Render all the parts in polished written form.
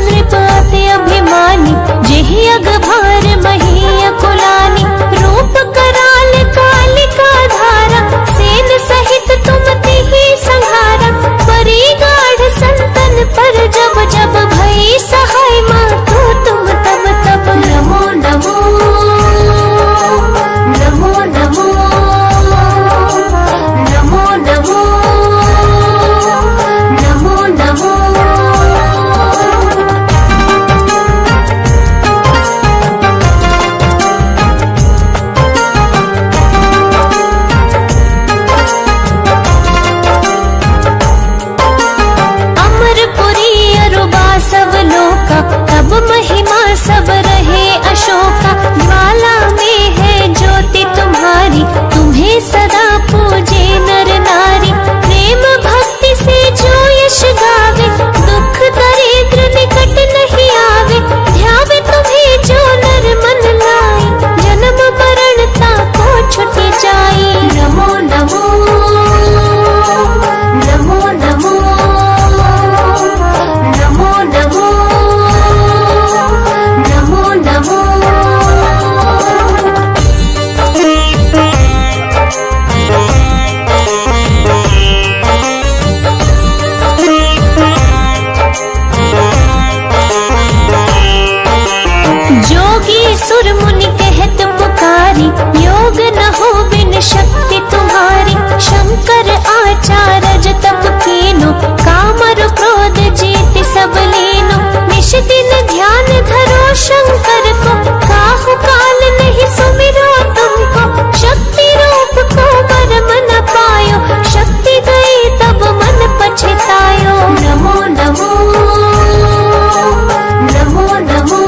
नृप अति अभिमानी, जेहि अगभार मही अकुलानी। रूप कराल कालिका धारा, सेन सहित तुम तिहि संहारा। परी गाढ़ संतन पर जब जब भई सहाय, मातु तुम तब तब। नमो नमो नमो नमो नमो नमो नमो नमो। अमरपुरी अरुबा सब लोका, तब महिमा सब रहे अशोका। ज्वाला में है ज्योति तुम्हारी, तुम्हें सदा पूजे नर नारी। प्रेम भक्ति से जो यश गावे, दुख दरिद्र निकट नहीं आवे। ध्यावे तुम्हें जो नर मन लाई, जन्म मरण ताको छुट जाई। नमो नमो नमो नमो नमो नमो नमो नमो। जोगी सुर मुनि कहत पुकारी, योग न हो बिन शक्ति तुम्हारी। शंकर आचार्य तप कीनो, कामर क्रोध जीत सब लीनो। निश दिन ध्यान धरो शंकर को, काहु काल नहीं सुमिरो तुमको। शक्ति रूप को मरम न पायो, शक्ति गई तब मन पछतायो। नमो नमो नमो नमो नमो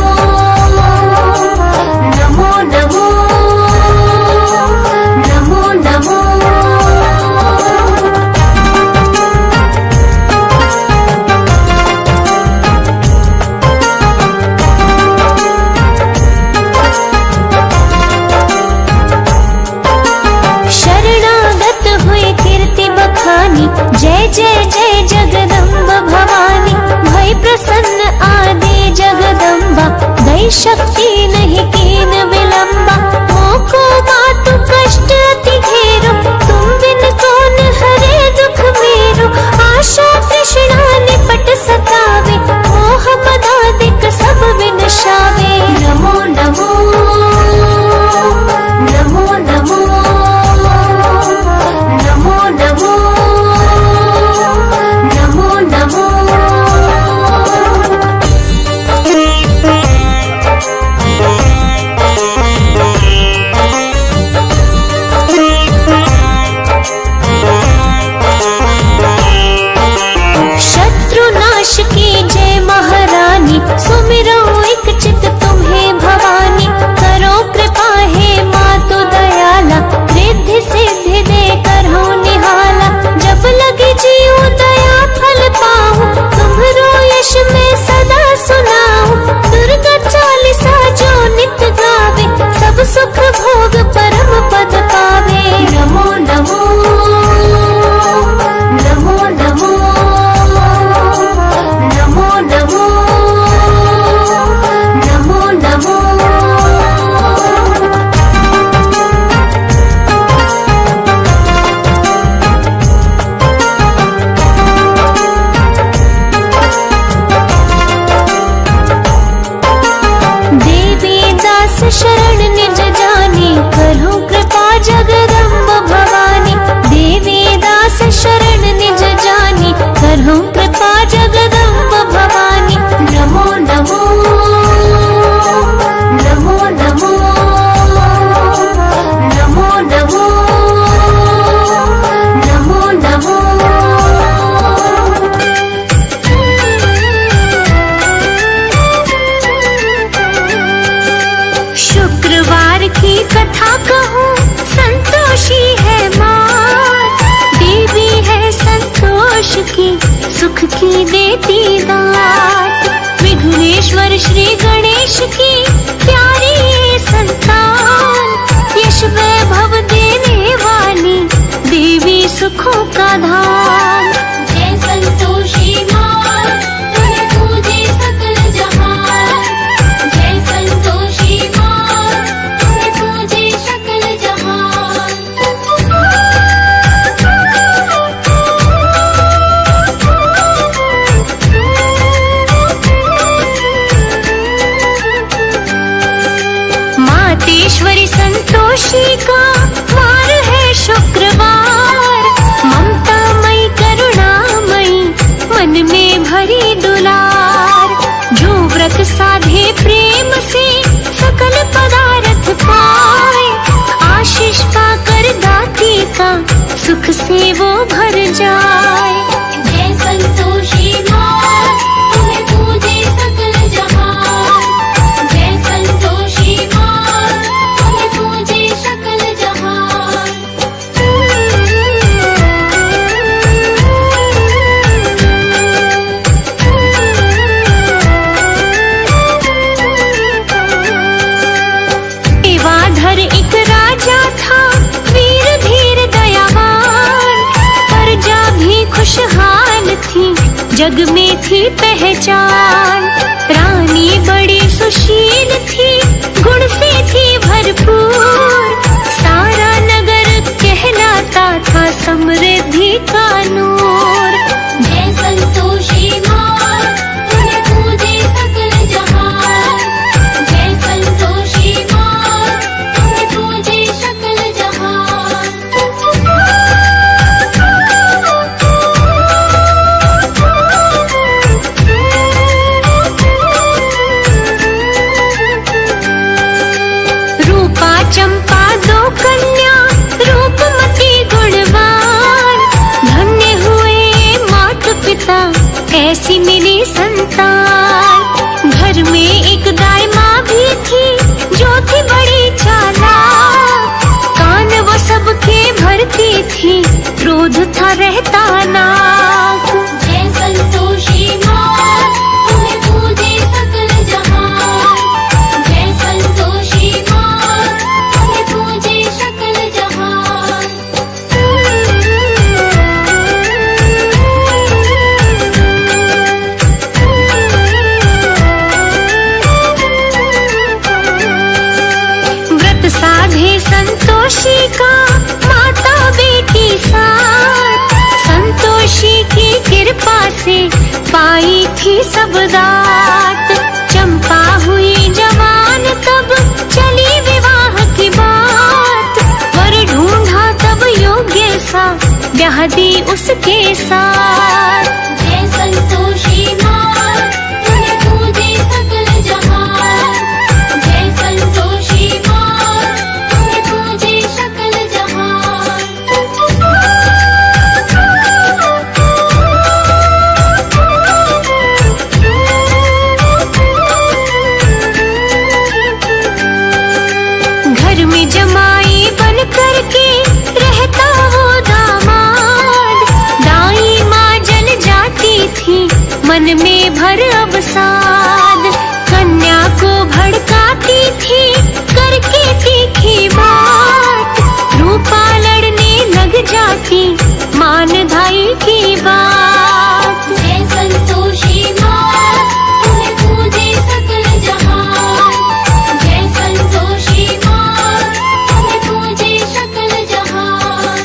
नमो नमो नमो। शरणागत हुए कीर्ति बखानी, जय जय जय जगदम्ब भवानी। भई प्रसन्न आदि जगदम्बा, दई शक्ति नहीं कीन विलंबा। मोको मातु कष्ट अति घेरो, तुम बिन कौन हरे दुख मेरो। आशा तृष्णा निपट सतावे, मोह मदादिक सब विनशावे। नमो नमो नमो नमो नमो नमो नमो नमो। शत्रुनाश की जय महारानी, सुमिरो एक चित तुम्हें भवानी। करो कृपा हे मातु दयाला, रिद्धि सिद्धि दे करो निहाला। जब लगे जीव दया फल पाऊं, तुम्हरो यश में सदा सुनाऊं। दुर्गा चालीसा जो नित गावे, सब सुख भोग परम पद पावे। नमो नमो नमो नमो नमो नमो नमो नमो। देवी दास शरण निज जानी, करो कृपा जगदम्ब भवानी। देवी दास शरण निज जानी, करो कृपा जगदम्ब भवानी। नमो नमो नमो नमो नमो नमो नमो नमो। शुक्रवार की कथा कहूँ, संतोषी है माँ। देवी है संतोष की, सुख की देती दात। विघ्नेश्वर श्री गणेश की प्यारी संतान। यश वैभव देने वाली देवी सुखों का धाम। जय संतोषी माँ, तुम पूजे सकल संतोषी का वार है शुक्रवार, ममता मई करुणामयी मन में भरी दुलार। जो व्रत साधे प्रेम से सकल पदार्थ पाए, आशीष पाकर दाती का सुख से वो भर जाए। जय संतोषी माँ, तुम्हें पूजे सकल जहान। जय संतोषी माँ, तुम्हें पूजे सकल जहान। देवाधर एक राजा था, वीर धीर दयावान, प्रजा भी खुशहाल थी, जग में थी पहचान। रानी बड़ी सुशील थी, गुण से थी भरपूर, सारा नगर कहलाता था समृद्धि का नूर। जय संतोषी माँ, तुम्हें पूजे सकल जहान। जय संतोषी माँ, तुम्हें पूजे सकल जहान। रूपा चंपा दो कन्या, रूपमती गुणवान, धन्य हुए माता पिता ऐसी मिली संतान। घर में एक दाई माँ भी थी, जो थी बड़ी चालाक, कान वो सबके भरती थी, क्रोध था रहता नाक। जय संतोषी माँ, तुम्हें पूजे सकल जहान। जय संतोषी माँ, तुम्हें पूजे सकल जहान। व्रत साधे संतोषी का माता बेटी साथ, संतोषी की कृपा से पाई थी सब दात। चंपा हुई जवान तब चली विवाह की बात, वर ढूंढा तब योग्य सा ब्याह दी उसके साथ। जय संतोषी माँ, तुम्हें पूजे सकल जहान। जय संतोषी माँ, तुम्हें पूजे सकल जहान। घर में जमाई बन करके रहता वो दामाद, दाई माँ जल जाती थी मन में भर अवसाद। कन्या को भड़काती थी करके तीखी बात, रूपा लड़ने लग जाती मान धाई की बात। जय संतोषी माँ, तुम्हें पूजे सकल जहान। जय संतोषी माँ, तुम्हें पूजे सकल जहान।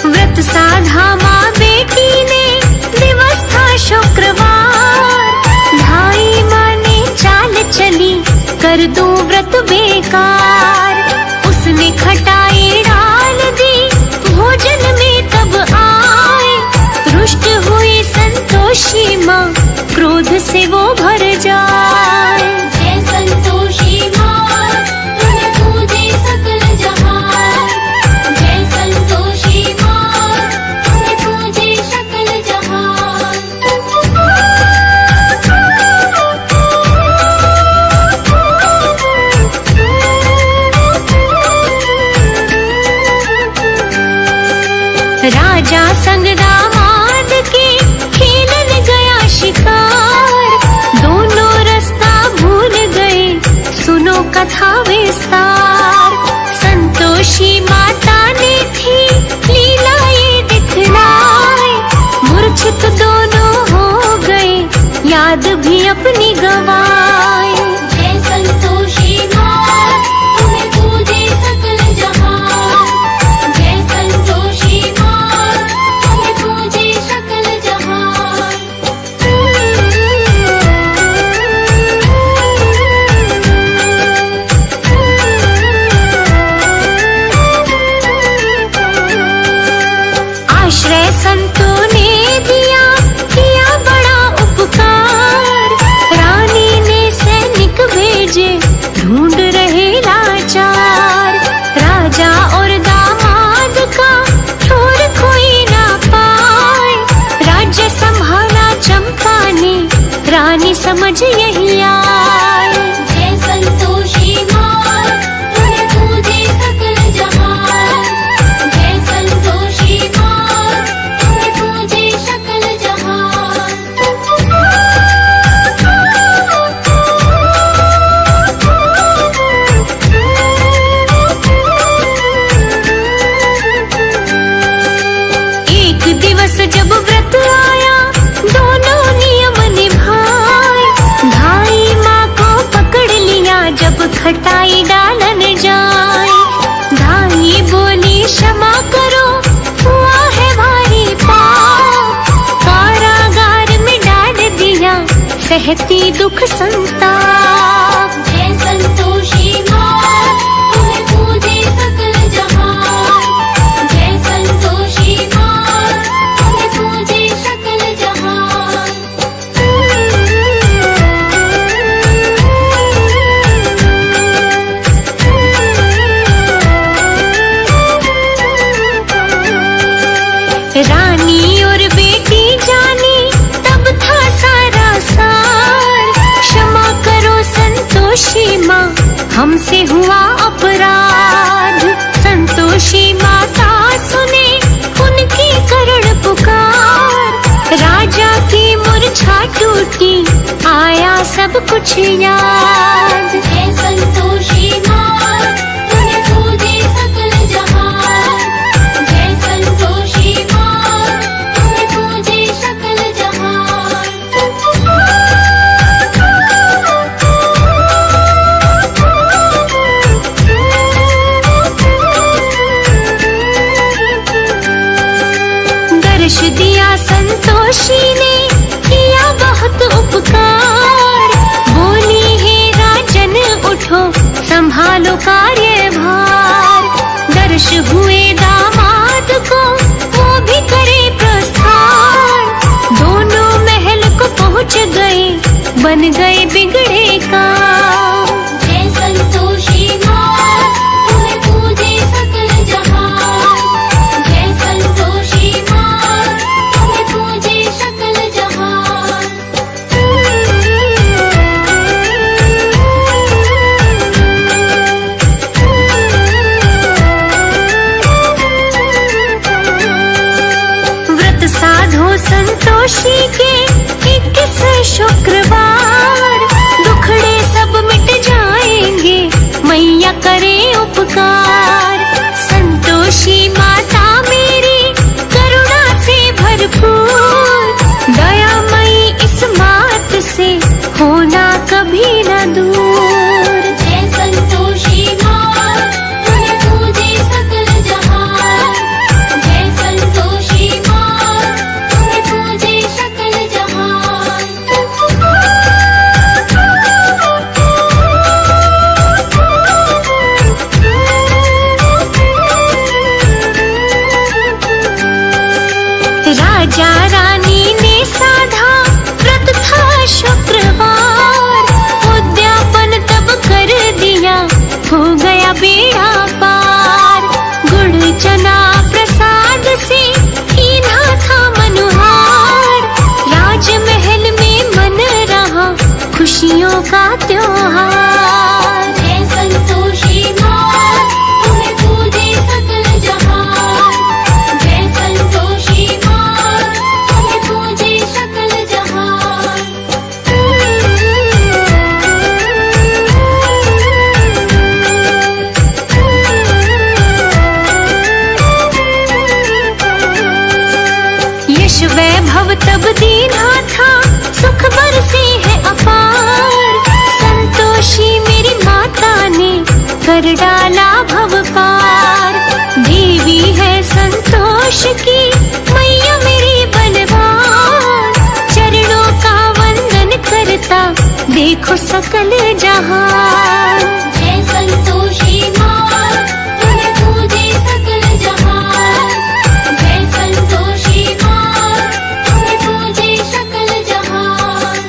व्रत साधा माँ बेटी ने, दिवस था शुक्रवार, ढाई माँ ने चाल चली कर दूं व्रत बेकार। उसने खटाई डाल दी भोजन में तब आए, रुष्ट हुई संतोषी माँ क्रोध से वो भर जाए। जय संतोषी माँ, तुम्हें पूजे सकल जहान। जय संतोषी माँ, तुम्हें पूजे सकल जहान। राजा संग दामाद के खेलन गया शिकार, दोनों रास्ता भूल गए सुनो कथा विस्तार। संतोषी माता ने थी लीला ये दिखलाए, मूर्छित दोनों हो गए याद भी अपनी गवाए। जय संतोषी माँ, तुम्हें पूजे सकल जहान। जय संतोषी माँ, सहती दुख संताप। जय संतोषी माँ तुम्हें पूजे सकल जहान। जय संतोषी माँ तुम्हें पूजे सकल जहान। रानी और बेटी जानी तब था सारा सार। क्षमा करो संतोषी माँ हमसे हुआ अपराध। संतोषी माता सुने उनकी करुण पुकार। राजा की मूर्छा टूटी आया सब कुछ याद। जय संतोषी माँ तुम्हें पूजे सकल जहान। जय संतोषी माँ तुम्हें पूजे सकल जहान। दर्श दिया संतोषी ने किया बहुत उपकार। बोली हे राजन उठो संभालो कार्यभार। दर्श हुए दामाद को वो भी करे प्रस्थान। दोनों महल को पहुँच गए बन गए बिगड़े काम। जय संतोषी माँ तुम्हें पूजे सकल जहान। जय संतोषी माँ तुम्हें पूजे सकल जहान। व्रत साधो संतोषी के 21 शुक्रवार। दुखड़े सब मिट जाएंगे मैया करे उपकार। संतोषी माता मेरी करुणा से भरपूर। दयामयी इस मात से होना कभी न दूर। जय संतोषी माँ तुम्हें पूजे सकल जहान। जय संतोषी माँ तुम्हें पूजे सकल जहान। राजा रानी ने साधा व्रत था शुक्रवार। उद्यापन तब कर दिया हो गया बेड़ा पार। गुड़ चना प्रसाद से कीन्हा था मनुहार। राजमहल में मन रहा खुशियों का त्योहार। जय संतोषी माँ तुम्हें पूजे सकल जहान। जय संतोषी माँ तुम्हें पूजे सकल जहान। यश वैभव तब दीना था सुख बरसे है अपार। संतोषी मेरी माता ने कर डाला भव पार। देवी है संतोष की मैया मेरी बलवान। चरणों का वंदन करता देखो सकल जहान। जय संतोषी माँ तुम्हें पूजे सकल जहान। जय संतोषी माँ तुम्हें पूजे सकल जहान।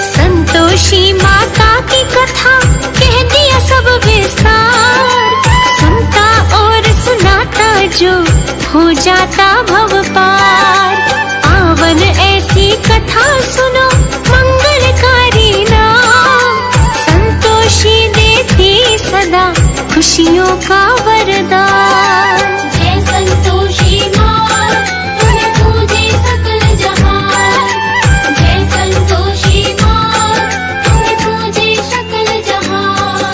संतोषी माता की कथा कह दिया सब विस्तार। सुनता और सुनाता जो हो जाता भव पार। पावन ऐसी कथा सुनो मंगलकारी नाम। संतोषी देती सदा खुशियों का वरदान। जय संतोषी माँ तुम्हें पूजे सकल जहान। जय संतोषी माँ तुम्हें पूजे सकल जहान।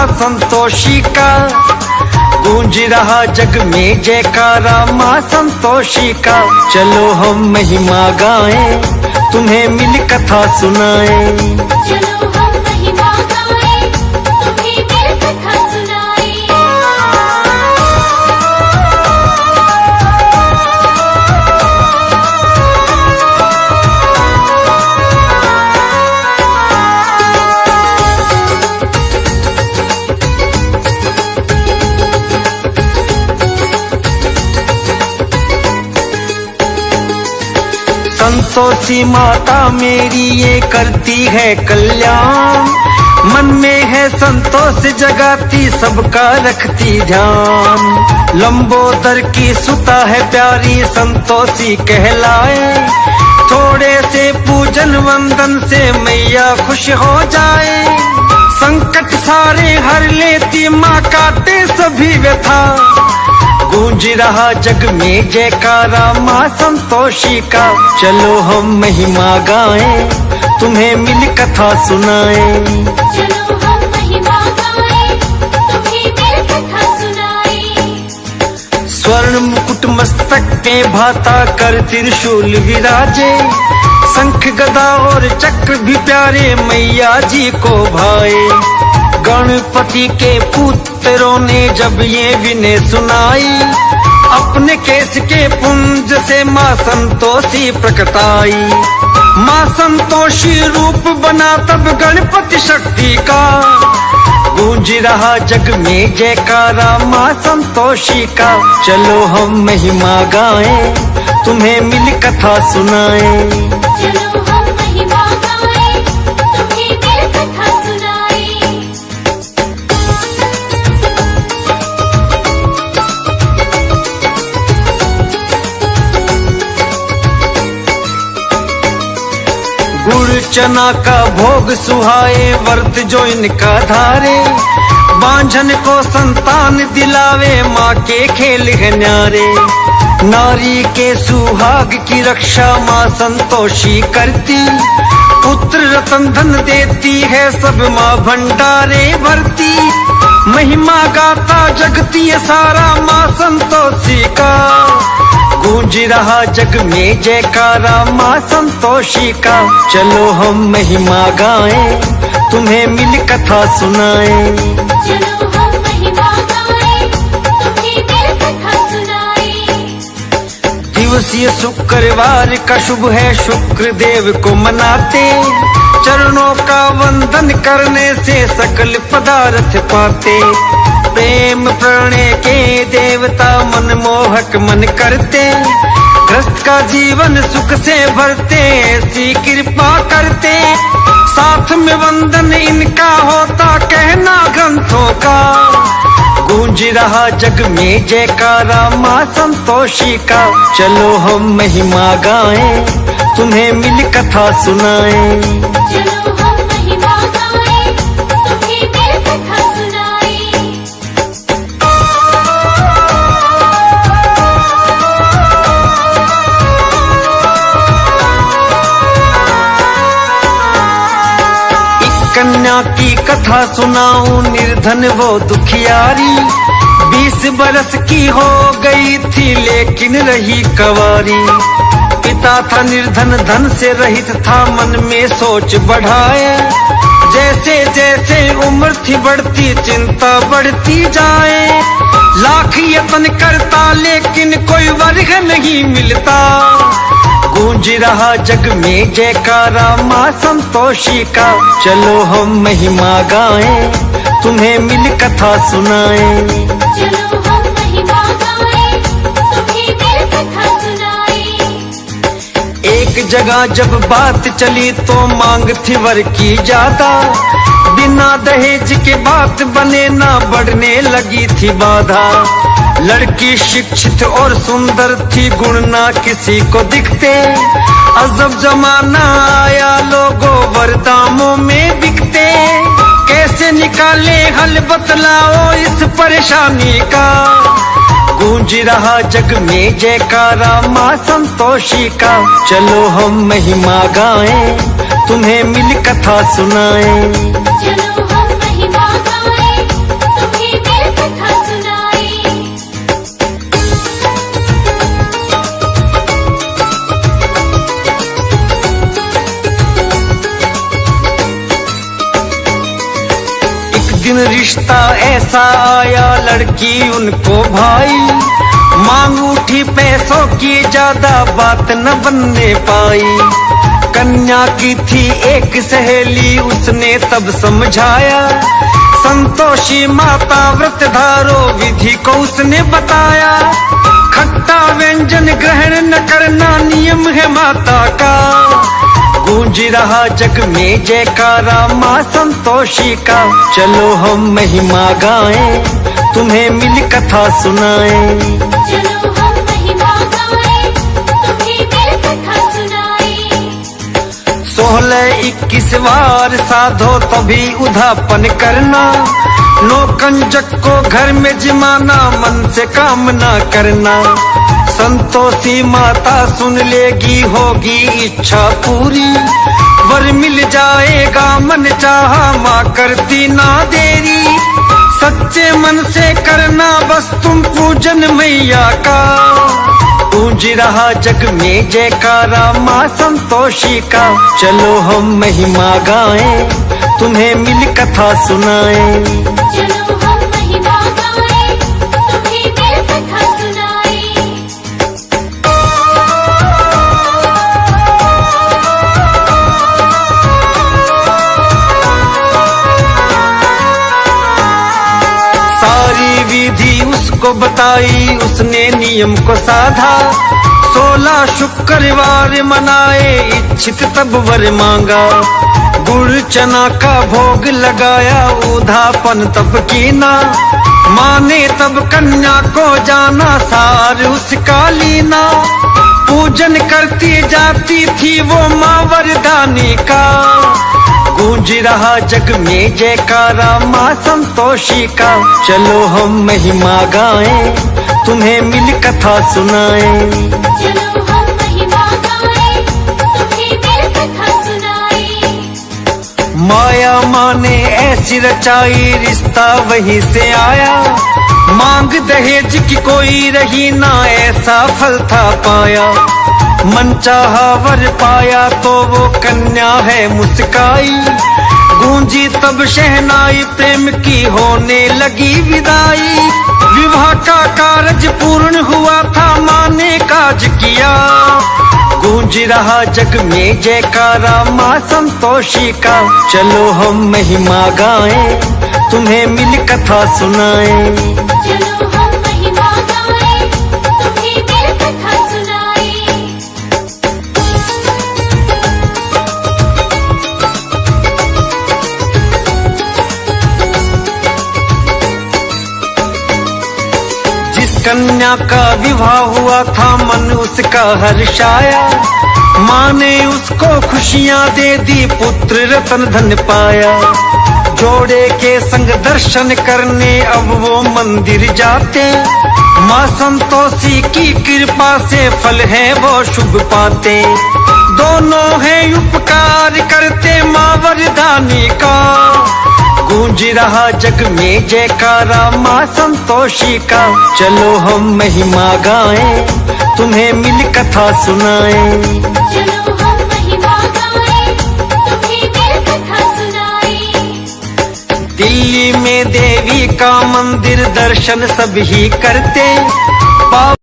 माँ संतोषी का। गूंज रहा जग में जयकारा माँ संतोषी का। चलो हम महिमा गाएं, तुम्हें मिल कथा सुनाएं। चलो हम महिमा गाएं, तुम्हें मिल कथा सुनाएं। संतोषी माता मेरी ये करती है कल्याण, मन में है संतोष जगाती सबका रखती ध्यान। लंबोदर की सुता है प्यारी संतोषी कहलाए, थोड़े से पूजन वंदन से मैया खुश हो जाए। संकट सारे हर लेती माँ काटे सभी व्यथा, गूंज रहा जग में जयकारा माँ संतोषी का। चलो हम महिमा गाएं, तुम्हें मिल कथा सुनाएं। चलो हम महिमा गाएं, तुम्हें मिल कथा सुनाएं। स्वर्ण मुकुट मस्तक पे भाता कर त्रिशूल विराजे, शंख गदा और चक्र भी प्यारे मैया जी को भाए। गणपति के पुत्रों ने जब ये विनय सुनाई, अपने केश के पुंज से माँ संतोषी प्रकटाई। माँ संतोषी रूप बना तब गणपति शक्ति का, गूंज रहा जग में जयकारा माँ संतोषी का। चलो हम महिमा गाएं, तुम्हें मिल कथा सुनाएं। चलो हम महिमा गाएं, तुम्हें मिल कथा सुनाएं। गुड़ चना का भोग सुहाए, व्रत जो इनका धारे। बांझन को संतान दिलावे, माँ के खेल है न्यारे। नारी के सुहाग की रक्षा माँ संतोषी करती, पुत्र रतन धन देती है सब माँ भंडारे भरती। महिमा गाता जगती है सारा माँ संतोषी का, गूंज रहा जग में जयकारा माँ संतोषी का। चलो हम महिमा गाएं, तुम्हें मिल कथा सुनाएं। चलो हम महिमा गाएं, तुम्हें मिल कथा सुनाएं। दिवसीय शुक्रवार का शुभ है, शुक्र देव को मनाते। चरणों का वंदन करने से सकल पदार्थ पाते। प्रेम प्रणय के देवता मनमोहक मन करते, ग्रस्त का जीवन सुख से भरते ऐसी कृपा करते। साथ में वंदन इनका होता कहना ग्रंथों का, गूंज रहा जग में जयकारा माँ संतोषी का। चलो हम महिमा गाएं, तुम्हें मिल कथा सुनाएं। चलो हम महिमा गाएं, तुम्हें मिल कथा सुनाएं। कन्या की कथा सुनाऊं, निर्धन वो दुखियारी। 20 बरस की हो गई थी लेकिन रही कंवारी। पिता था निर्धन धन से रहित था, मन में सोच बढ़ाए। जैसे जैसे उम्र थी बढ़ती चिंता बढ़ती जाए। लाख यत्न करता लेकिन कोई वर्ग नहीं मिलता, गूंज रहा जग में जयकारा माँ संतोषी का। चलो हम महिमा गाएं, तुम्हें मिल कथा सुनाएं। चलो हम महिमा गाएं, तुम्हें मिल कथा सुनाएं। एक जगह जब बात चली तो मांग थी वर की ज्यादा। बिना दहेज के बात बने ना बढ़ने लगी थी बाधा। लड़की शिक्षित और सुंदर थी, गुण ना किसी को दिखते। अजब जमाना आया, लोगों वरदानों में बिकते। कैसे निकाले हल बतलाओ इस परेशानी का, गूंज रहा जग में जयकारा माँ संतोषी का। चलो हम महिमा गाएं, तुम्हें मिल कथा सुनाएं। चलो हम महिमा गाएं, रिश्ता ऐसा आया, लड़की उनको भाई। मांग उठी पैसों की, ज्यादा बात न बनने पाई। कन्या की थी एक सहेली, उसने तब समझाया। संतोषी माता व्रत धारो, विधि को उसने बताया। खट्टा व्यंजन ग्रहण न करना नियम है माता का। गूंज रहा जग में जयकारा माँ संतोषी का। चलो हम महिमा गाएं, तुम्हें मिल कथा सुनाएं। चलो हम महिमा गाएं, तुम्हें मिल कथा सुनाएं। 16-21 बार साधो तभी उधापन करना। नौकंजक को घर में जिमाना, मन से काम ना करना। संतोषी माता सुन लेगी, होगी इच्छा पूरी। वर मिल जाएगा मन चाहा, माँ करती ना देरी। सच्चे मन से करना बस तुम पूजन मैया का। गूंज रहा जग में जयकारा माँ संतोषी का। चलो हम महिमा गाएं, तुम्हें मिल कथा सुनाएं। चलो हम महिमा गाएं, तुम्हें मिल कथा सुनाएं। सारी विधि उसको बताई, उसने नियम को साधा। 16 शुक्रवार मनाए, इच्छित तब वर मांगा। गुड़ चना का भोग लगाया, उधापन तब कीना। माँ ने तब कन्या को जाना, सार उसका लीना। पूजन करती जाती थी वो माँ वरदानी का। गूंज रहा जग में जयकारा माँ संतोषी का। चलो हम महिमा गाएं, तुम्हें मिल कथा सुनाएं। चलो हम महिमा गाएं, तुम्हें मिल कथा सुनाएं। माया माँ ने ऐसी रचाई, रिश्ता वहीं से आया। मांग दहेज की कोई रही ना, ऐसा फल था पाया। मनचाहा वर पाया तो वो कन्या है मुस्काई। गूंजी तब शहनाई, प्रेम की होने लगी विदाई। विवाह का कारज पूर्ण हुआ था, माँ ने काज किया। गूंज रहा जग में जयकारा माँ संतोषी का। चलो हम महिमा गाएं, तुम्हें मिल कथा सुनाएं। चलो हम महिमा गाएं, तुम्हें मिल कथा सुनाएं। जिस कन्या का विवाह हुआ था, मन उसका हर्षाया। माँ ने उसको खुशियाँ दे दी, पुत्र रतन धन पाया। जोड़े के संग दर्शन करने अब वो मंदिर जाते। माँ संतोषी की कृपा से फल है वो शुभ पाते। दोनों है उपकार करते माँ वरदानी का। गूंज रहा जग में जयकारा माँ संतोषी का। चलो हम महिमा गाएं, तुम्हें मिल कथा सुनाएं। चलो हम महिमा गाएं, तुम्हें मिल कथा सुनाएं। दिल्ली में देवी का मंदिर, दर्शन सभी करते।